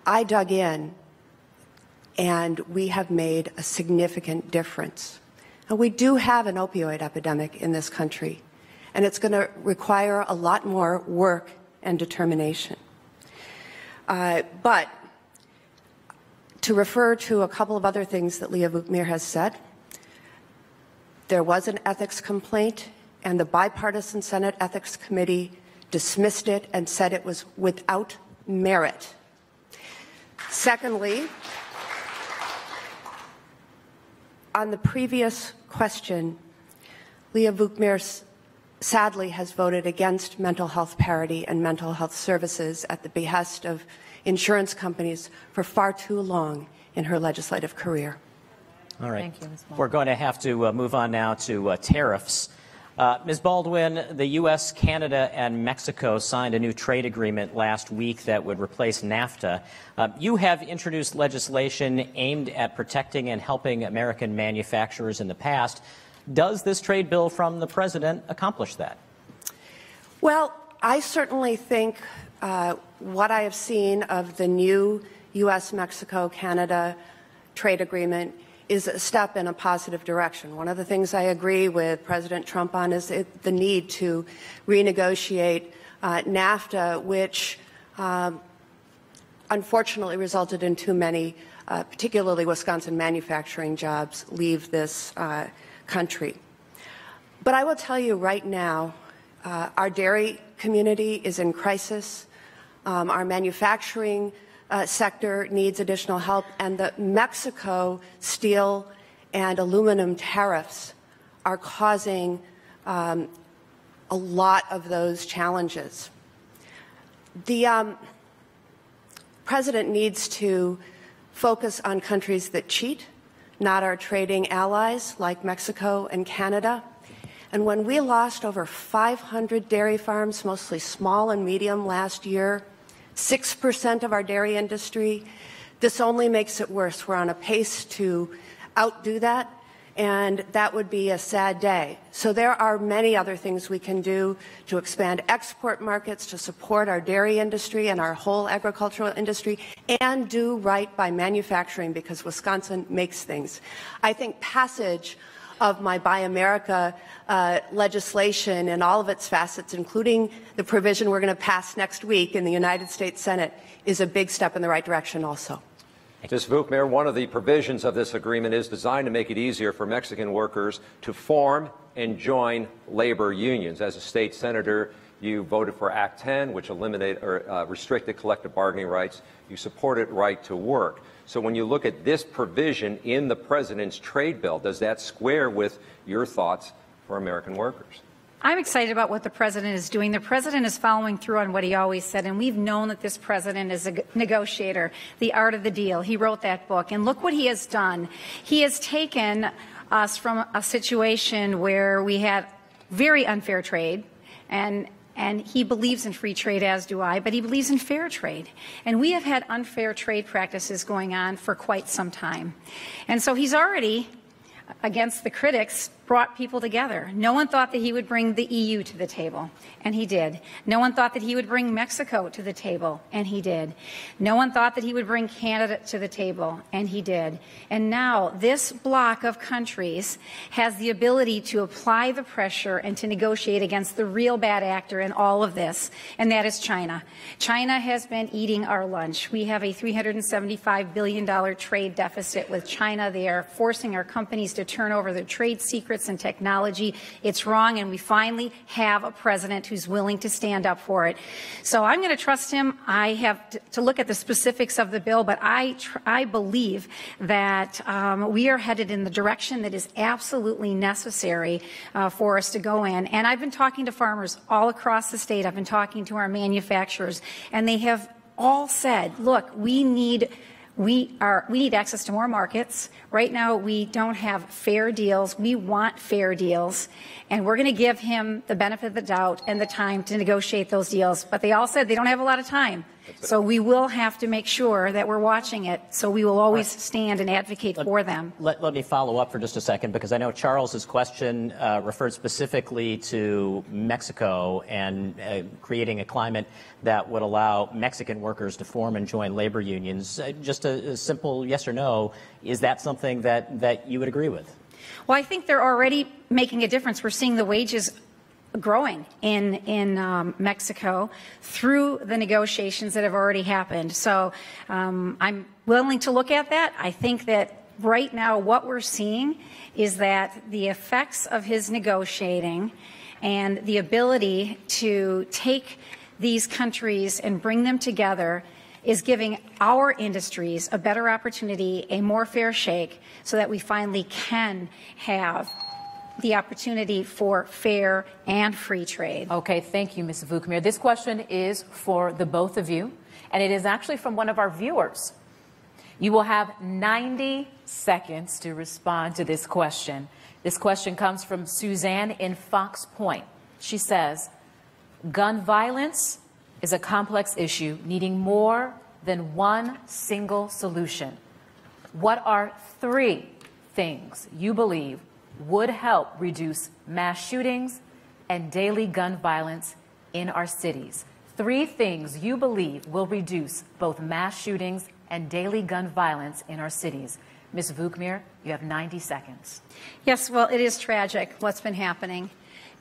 I dug in, and we have made a significant difference. And we do have an opioid epidemic in this country, and it's going to require a lot more work and determination. But to refer to a couple of other things that Leah Vukmir has said, there was an ethics complaint, and the bipartisan Senate Ethics Committee dismissed it and said it was without merit. Secondly, on the previous question, Leah Vukmir sadly has voted against mental health parity and mental health services at the behest of insurance companies for far too long in her legislative career. All right. Thank you, Ms. Baldwin. We're going to have to move on now to tariffs. Ms. Baldwin, the U.S., Canada, and Mexico signed a new trade agreement last week that would replace NAFTA. You have introduced legislation aimed at protecting and helping American manufacturers in the past. Does this trade bill from the president accomplish that? Well, I certainly think what I have seen of the new U.S., Mexico, Canada trade agreement is a step in a positive direction. One of the things I agree with President Trump on is the need to renegotiate NAFTA, which unfortunately resulted in too many, particularly Wisconsin manufacturing jobs, leave this country. But I will tell you right now, our dairy community is in crisis. Our manufacturing sector needs additional help, and the Mexico steel and aluminum tariffs are causing a lot of those challenges. The president needs to focus on countries that cheat, not our trading allies like Mexico and Canada. And when we lost over 500 dairy farms, mostly small and medium, last year, 6% of our dairy industry, this only makes it worse. We're on a pace to outdo that, and that would be a sad day. So there are many other things we can do to expand export markets, to support our dairy industry and our whole agricultural industry, and do right by manufacturing, because Wisconsin makes things. I think passage of my Buy America legislation in all of its facets, including the provision we're going to pass next week in the United States Senate, is a big step in the right direction also. Ms. Vukmir, one of the provisions of this agreement is designed to make it easier for Mexican workers to form and join labor unions. As a state senator, you voted for Act 10, which eliminated or restricted collective bargaining rights. You supported right to work. So when you look at this provision in the president's trade bill, does that square with your thoughts for American workers? I'm excited about what the president is doing. The president is following through on what he always said, and we've known that this president is a negotiator, The Art of the Deal. He wrote that book, and look what he has done. He has taken us from a situation where we had very unfair trade, and he believes in free trade, as do I, but he believes in fair trade. And we have had unfair trade practices going on for quite some time. And so he's already, against the critics, brought people together. No one thought that he would bring the EU to the table, and he did. No one thought that he would bring Mexico to the table, and he did. No one thought that he would bring Canada to the table, and he did. And now this block of countries has the ability to apply the pressure and to negotiate against the real bad actor in all of this, and that is China. China has been eating our lunch. We have a $375 billion trade deficit with China. They are forcing our companies to turn over their trade secrets and technology. It's wrong, and we finally have a president who's willing to stand up for it. So I'm going to trust him. I have to look at the specifics of the bill, but I believe that we are headed in the direction that is absolutely necessary for us to go in. And I've been talking to farmers all across the state. I've been talking to our manufacturers, and they have all said, look, we need access to more markets. Right now, we don't have fair deals. We want fair deals. And we're going to give him the benefit of the doubt and the time to negotiate those deals. But they all said they don't have a lot of time. So we will have to make sure that we're watching it. So we will always stand and advocate for them. Let me follow up for just a second, because I know Charles's question referred specifically to Mexico and creating a climate that would allow Mexican workers to form and join labor unions. Just a simple yes or no, is that something that you would agree with? Well, I think they're already making a difference. We're seeing the wages growing in Mexico through the negotiations that have already happened. So I'm willing to look at that. I think that right now what we're seeing is that the effects of his negotiating and the ability to take these countries and bring them together is giving our industries a better opportunity, a more fair shake, so that we finally can have the opportunity for fair and free trade. Okay, thank you, Ms. Vukmir. This question is for the both of you, and it is actually from one of our viewers. You will have 90 seconds to respond to this question. This question comes from Suzanne in Fox Point. She says, gun violence is a complex issue needing more than one single solution. What are 3 things you believe would help reduce mass shootings and daily gun violence in our cities? 3 things you believe will reduce both mass shootings and daily gun violence in our cities. Ms. Vukmir, you have 90 seconds. Yes, well, it is tragic what's been happening.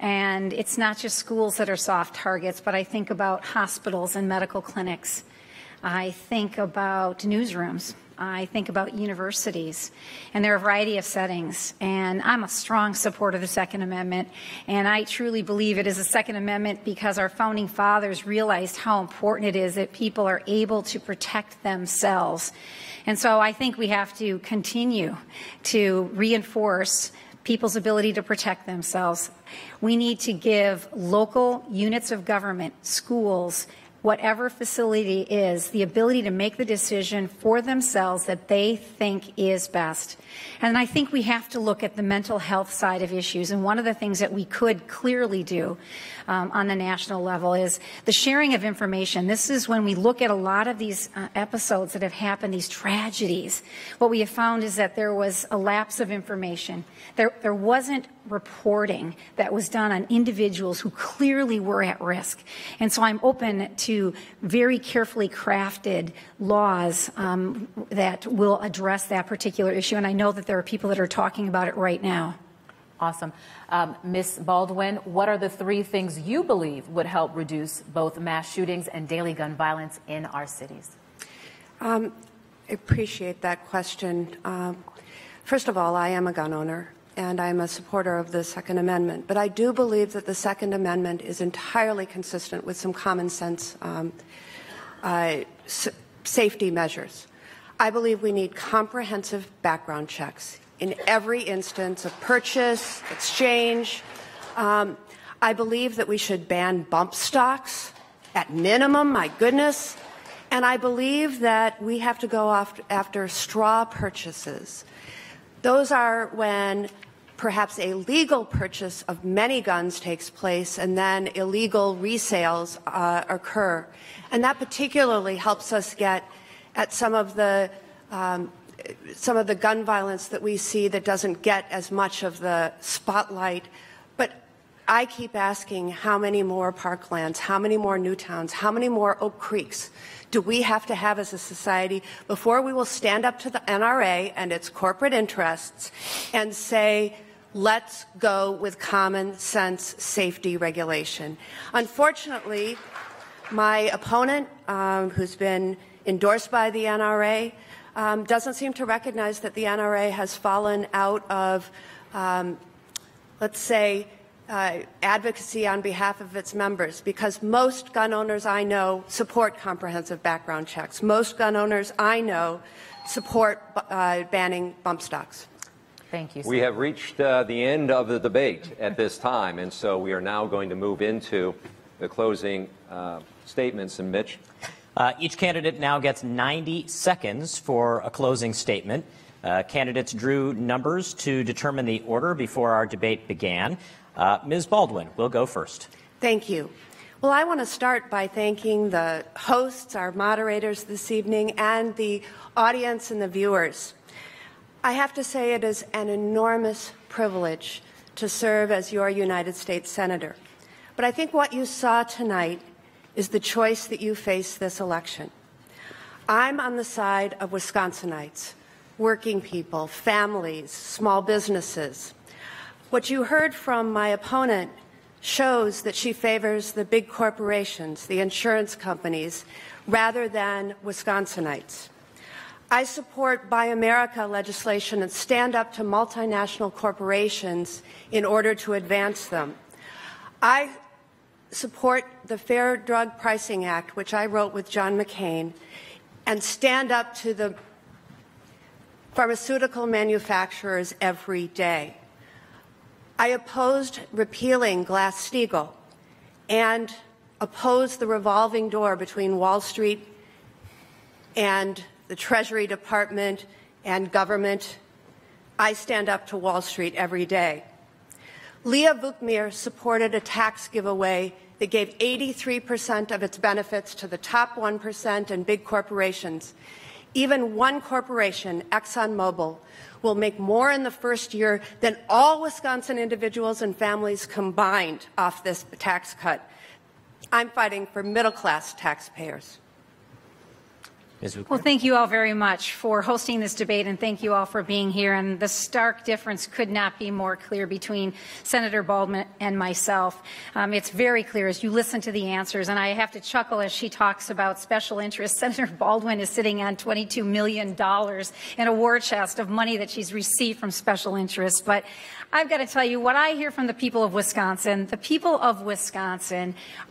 And it's not just schools that are soft targets, but I think about hospitals and medical clinics. I think about newsrooms. I think about universities, and there are a variety of settings. And I'm a strong supporter of the Second Amendment, and I truly believe it is a Second Amendment because our founding fathers realized how important it is that people are able to protect themselves. And so I think we have to continue to reinforce people's ability to protect themselves. We need to give local units of government, schools, whatever facility is, the ability to make the decision for themselves that they think is best. And I think we have to look at the mental health side of issues. And one of the things that we could clearly do on the national level is the sharing of information. This is when we look at a lot of these episodes that have happened, these tragedies. What we have found is that there was a lapse of information. There wasn't reporting that was done on individuals who clearly were at risk. And so I'm open to very carefully crafted laws that will address that particular issue. And I know that there are people that are talking about it right now. Awesome. Ms. Baldwin, what are the 3 things you believe would help reduce both mass shootings and daily gun violence in our cities? I appreciate that question. First of all, I am a gun owner, and I'm a supporter of the Second Amendment. But I do believe that the Second Amendment is entirely consistent with some common sense safety measures. I believe we need comprehensive background checks in every instance of purchase, exchange. I believe that we should ban bump stocks at minimum, my goodness. And I believe that we have to go after straw purchases. Those are when perhaps a legal purchase of many guns takes place and then illegal resales occur. And that particularly helps us get at some of the gun violence that we see that doesn't get as much of the spotlight. But I keep asking, how many more parklands, how many more Newtowns, how many more Oak Creeks do we have to have as a society before we will stand up to the NRA and its corporate interests and say, let's go with common sense safety regulation? Unfortunately, my opponent, who's been endorsed by the NRA, doesn't seem to recognize that the NRA has fallen out of, let's say, advocacy on behalf of its members, because most gun owners I know support comprehensive background checks. Most gun owners I know support banning bump stocks. Thank you, sir. We have reached the end of the debate at this time, and so we are now going to move into the closing statements. And Mitch? Each candidate now gets 90 seconds for a closing statement. Candidates drew numbers to determine the order before our debate began. Ms. Baldwin, we'll go first. Thank you. Well, I want to start by thanking the hosts, our moderators this evening, and the audience and the viewers. I have to say it is an enormous privilege to serve as your United States Senator. But I think what you saw tonight is the choice that you face this election. I'm on the side of Wisconsinites working people, families, small businesses. What you heard from my opponent shows that she favors the big corporations, the insurance companies, rather than Wisconsinites. I support Buy America legislation and stand up to multinational corporations in order to advance them. I support the Fair Drug Pricing Act, which I wrote with John McCain, and stand up to the pharmaceutical manufacturers every day. I opposed repealing Glass-Steagall and opposed the revolving door between Wall Street and the Treasury Department and government. I stand up to Wall Street every day. Leah Vukmir supported a tax giveaway that gave 83% of its benefits to the top 1% and big corporations. Even one corporation, ExxonMobil, will make more in the first year than all Wisconsin individuals and families combined off this tax cut. I'm fighting for middle-class taxpayers. Well, thank you all very much for hosting this debate, and thank you all for being here. And the stark difference could not be more clear between Senator Baldwin and myself. It's very clear as you listen to the answers, and I have to chuckle as she talks about special interests. Senator Baldwin is sitting on $22 million in a war chest of money that she's received from special interests. But I've got to tell you, what I hear from the people of Wisconsin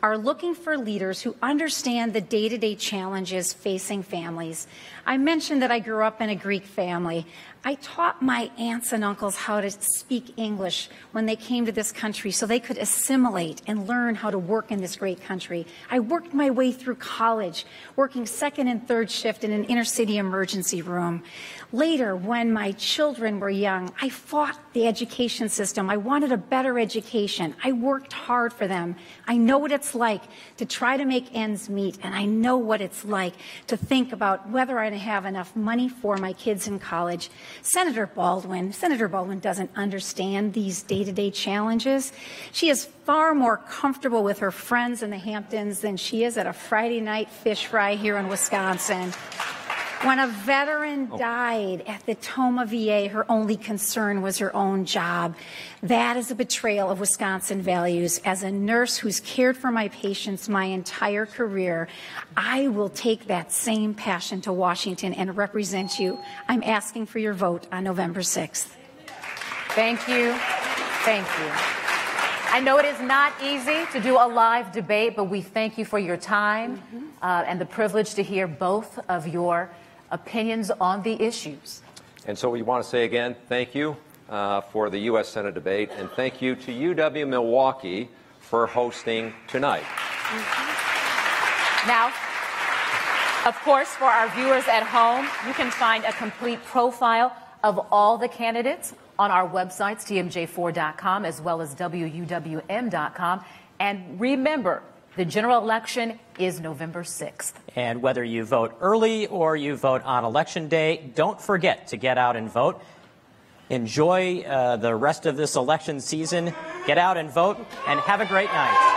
are looking for leaders who understand the day-to-day challenges facing families. I mentioned that I grew up in a Greek family. I taught my aunts and uncles how to speak English when they came to this country so they could assimilate and learn how to work in this great country. I worked my way through college, working second and third shift in an inner city emergency room. Later, when my children were young, I fought the education system. I wanted a better education. I worked hard for them. I know what it's like to try to make ends meet, and I know what it's like to think about whether I have enough money for my kids in college. Senator Baldwin doesn't understand these day-to-day challenges. She is far more comfortable with her friends in the Hamptons than she is at a Friday night fish fry here in Wisconsin. When a veteran died at the Toma VA, her only concern was her own job. That is a betrayal of Wisconsin values. As a nurse who's cared for my patients my entire career, I will take that same passion to Washington and represent you. I'm asking for your vote on November 6th. Thank you. Thank you. I know it is not easy to do a live debate, but we thank you for your time and the privilege to hear both of your opinions on the issues. And so we want to say again, thank you for the U.S. Senate debate, and thank you to UW-Milwaukee for hosting tonight. Now, of course, for our viewers at home, you can find a complete profile of all the candidates on our websites, TMJ4.com, as well as WUWM.com. And remember, the general election is November 6th. And whether you vote early or you vote on Election Day, don't forget to get out and vote. Enjoy the rest of this election season. Get out and vote, and have a great night.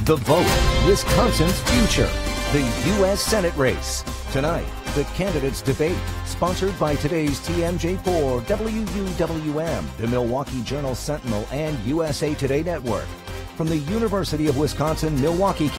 The Vote, Wisconsin's future. The U.S. Senate race. Tonight, the candidates debate, sponsored by today's TMJ4, WUWM, the Milwaukee Journal Sentinel, and USA Today Network. From the University of Wisconsin-Milwaukee